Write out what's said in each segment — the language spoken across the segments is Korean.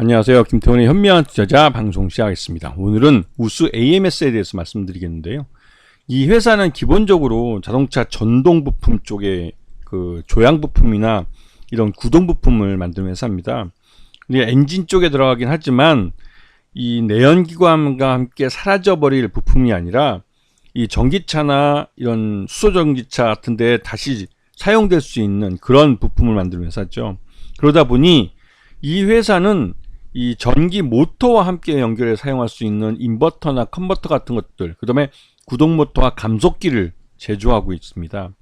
안녕하세요. 김태훈의 현명한 투자자 방송 시작하겠습니다. 오늘은 우수 AMS에 대해서 말씀드리겠는데요. 이 회사는 기본적으로 자동차 전동 부품 쪽에 그 조향 부품이나 이런 구동 부품을 만드는 회사입니다. 엔진 쪽에 들어가긴 하지만 이 내연기관과 함께 사라져버릴 부품이 아니라 이 전기차나 이런 수소전기차 같은 데 다시 사용될 수 있는 그런 부품을 만드는 회사죠. 그러다 보니 이 회사는 이 전기 모터와 함께 연결해 사용할 수 있는 인버터나 컨버터 같은 것들, 그 다음에 구동 모터와 감속기를 제조하고 있습니다.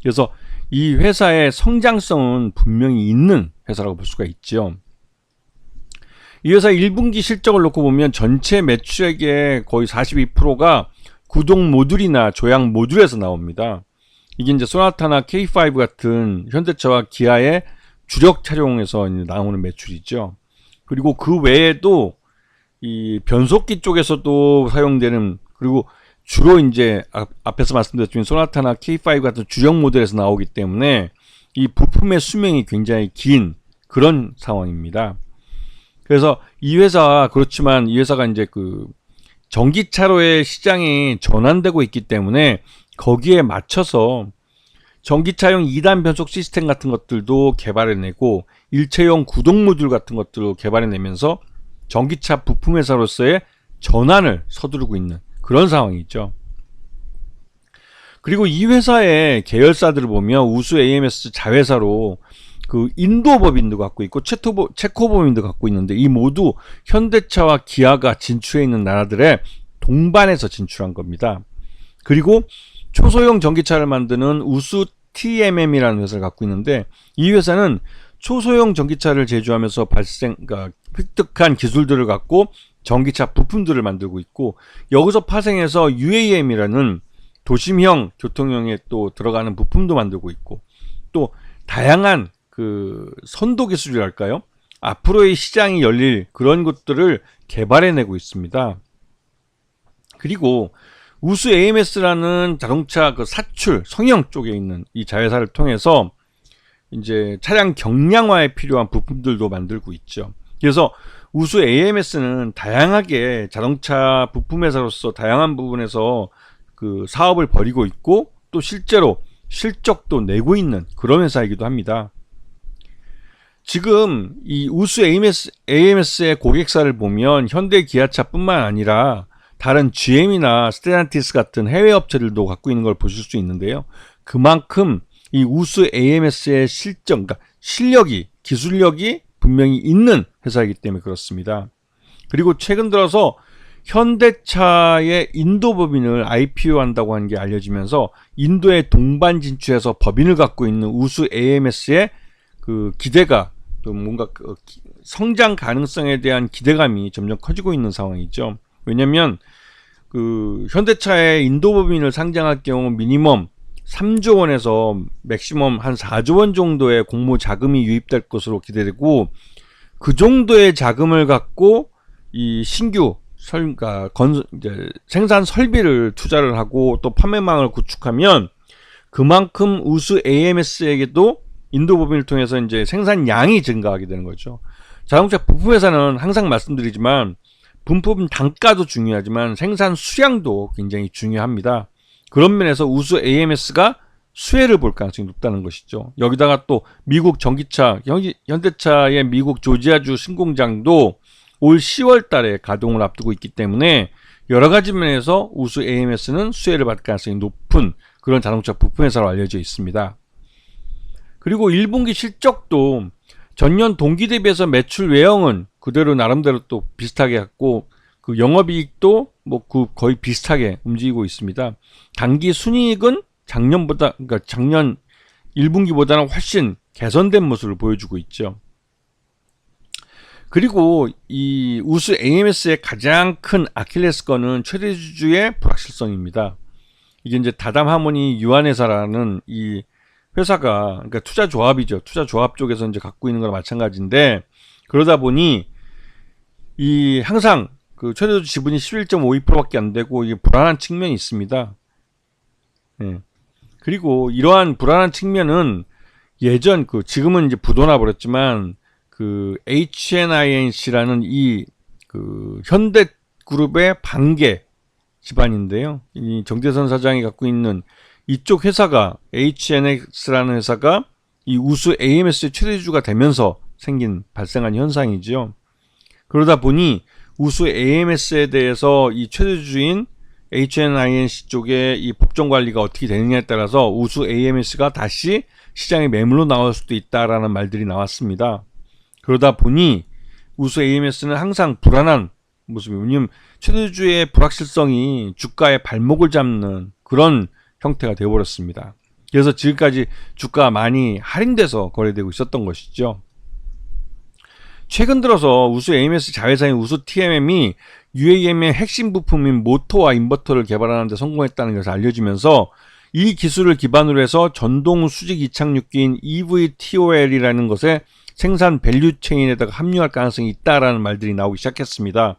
그래서 이 회사의 성장성은 분명히 있는 회사라고 볼 수가 있죠. 이 회사 1분기 실적을 놓고 보면 전체 매출액의 거의 42%가 구동 모듈이나 조향 모듈에서 나옵니다. 이게 이제 소나타나 K5 같은 현대차와 기아의 주력 차종에서 나오는 매출이죠. 그리고 그 외에도 이 변속기 쪽에서도 사용되는, 그리고 주로 이제 앞에서 말씀드렸지만 소나타나 K5 같은 주력 모델에서 나오기 때문에 이 부품의 수명이 굉장히 긴 그런 상황입니다. 그래서 이 회사, 그렇지만 이 회사가 이제 그 전기차로의 시장이 전환되고 있기 때문에 거기에 맞춰서 전기차용 2단 변속 시스템 같은 것들도 개발해내고 일체형 구동 모듈 같은 것들을 개발해내면서 전기차 부품 회사로서의 전환을 서두르고 있는 그런 상황이죠. 그리고 이 회사의 계열사들을 보면 우수 AMS 자회사로 그 인도법인도 갖고 있고 체코법인도 갖고 있는데 이 모두 현대차와 기아가 진출해 있는 나라들의 동반해서 진출한 겁니다. 그리고 초소형 전기차를 만드는 우수 TMM이라는 회사를 갖고 있는데 이 회사는 초소형 전기차를 제조하면서 그러니까 획득한 기술들을 갖고 전기차 부품들을 만들고 있고, 여기서 파생해서 UAM이라는 도심형 교통형에 또 들어가는 부품도 만들고 있고, 또 다양한 그 선도 기술이랄까요? 앞으로의 시장이 열릴 그런 것들을 개발해내고 있습니다. 그리고 우수 AMS라는 자동차 그 사출 성형 쪽에 있는 이 자회사를 통해서 이제 차량 경량화에 필요한 부품들도 만들고 있죠. 그래서 우수 AMS는 다양하게 자동차 부품 회사로서 다양한 부분에서 그 사업을 벌이고 있고, 또 실제로 실적도 내고 있는 그런 회사이기도 합니다. 지금 이 우수 AMS의 고객사를 보면 현대 기아차뿐만 아니라 다른 GM이나 스텔란티스 같은 해외 업체들도 갖고 있는 걸 보실 수 있는데요. 그만큼 이 우수 AMS의 실적, 그러니까 실력이, 기술력이 분명히 있는 회사이기 때문에 그렇습니다. 그리고 최근 들어서 현대차의 인도 법인을 IPO 한다고 하는 게 알려지면서 인도에 동반 진출해서 법인을 갖고 있는 우수 AMS의 그 기대가, 또 뭔가 그 성장 가능성에 대한 기대감이 점점 커지고 있는 상황이죠. 왜냐면 그 현대차의 인도 법인을 상장할 경우 미니멈 3조 원에서 맥시멈 한 4조 원 정도의 공모 자금이 유입될 것으로 기대되고, 그 정도의 자금을 갖고 이 신규 그러니까 이제 생산 설비를 투자를 하고 또 판매망을 구축하면 그만큼 우수 AMS에게도 인도 법인을 통해서 이제 생산량이 증가하게 되는 거죠. 자동차 부품 회사는 항상 말씀드리지만 부품 단가도 중요하지만 생산 수량도 굉장히 중요합니다. 그런 면에서 우수 AMS가 수혜를 볼 가능성이 높다는 것이죠. 여기다가 또 미국 전기차, 현대차의 미국 조지아주 신공장도 올 10월 달에 가동을 앞두고 있기 때문에 여러 가지 면에서 우수 AMS는 수혜를 받을 가능성이 높은 그런 자동차 부품 회사로 알려져 있습니다. 그리고 1분기 실적도 전년 동기 대비해서 매출 외형은 그대로 나름대로 또 비슷하게 갖고, 그 영업이익도 뭐 거의 비슷하게 움직이고 있습니다. 당기 순이익은 그러니까 작년 1분기보다는 훨씬 개선된 모습을 보여주고 있죠. 그리고 이 우수 AMS의 가장 큰 아킬레스건은 최대주주의 불확실성입니다. 이게 이제 다담 하모니 유한회사라는 이 회사가, 그러니까 투자 조합이죠. 투자 조합 쪽에서 이제 갖고 있는 거랑 마찬가지인데, 그러다 보니 이 항상 그 최대주 지분이 11.52%밖에 안 되고 이게 불안한 측면이 있습니다. 예. 그리고 이러한 불안한 측면은 예전 지금은 이제 부도나 버렸지만 그 HNINC라는 이 그 현대그룹의 반개 집안인데요. 이 정대선 사장이 갖고 있는 이쪽 회사가 HNX라는 회사가 이 우수 AMS의 최대주가 되면서 발생한 현상이죠. 그러다 보니 우수 AMS에 대해서 이 최대주인 HNINC 쪽의 이 법정 관리가 어떻게 되느냐에 따라서 우수 AMS가 다시 시장에 매물로 나올 수도 있다라는 말들이 나왔습니다. 그러다 보니 우수 AMS는 항상 불안한 모습이에요. 왜냐하면 최대주의 불확실성이 주가의 발목을 잡는 그런 형태가 되어버렸습니다. 그래서 지금까지 주가가 많이 할인돼서 거래되고 있었던 것이죠. 최근 들어서 우수 AMS 자회사인 우수 TMM이 UAM의 핵심 부품인 모터와 인버터를 개발하는 데 성공했다는 것이 알려지면서 이 기술을 기반으로 해서 전동 수직 이착륙기인 EVTOL이라는 것에 생산 밸류 체인에다가 합류할 가능성이 있다라는 말들이 나오기 시작했습니다.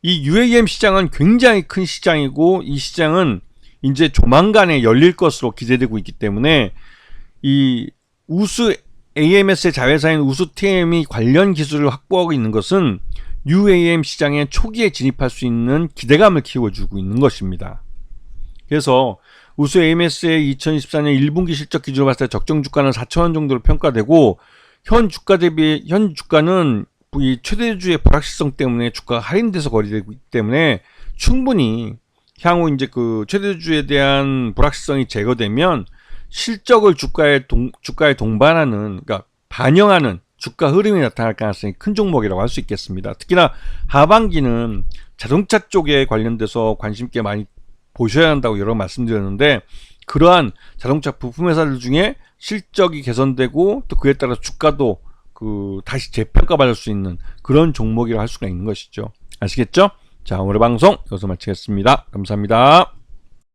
이 UAM 시장은 굉장히 큰 시장이고 이 시장은 이제 조만간에 열릴 것으로 기대되고 있기 때문에 이 우수 AMS의 자회사인 우수 TM이 관련 기술을 확보하고 있는 것은 UAM 시장에 초기에 진입할 수 있는 기대감을 키워주고 있는 것입니다. 그래서 우수 AMS의 2024년 1분기 실적 기준으로 봤을 때 적정 주가는 4,000원 정도로 평가되고 현 주가는 이 최대주의 불확실성 때문에 주가가 할인돼서 거래되고 있기 때문에 충분히 향후 이제 그 최대주에 대한 불확실성이 제거되면 실적을 주가에 동반하는, 그러니까 반영하는 주가 흐름이 나타날 가능성이 큰 종목이라고 할 수 있겠습니다. 특히나 하반기는 자동차 쪽에 관련돼서 관심 있게 많이 보셔야 한다고 여러 번 말씀드렸는데, 그러한 자동차 부품 회사들 중에 실적이 개선되고 또 그에 따라 주가도 다시 재평가받을 수 있는 그런 종목이라 할 수가 있는 것이죠. 아시겠죠? 자, 오늘의 방송 여기서 마치겠습니다. 감사합니다.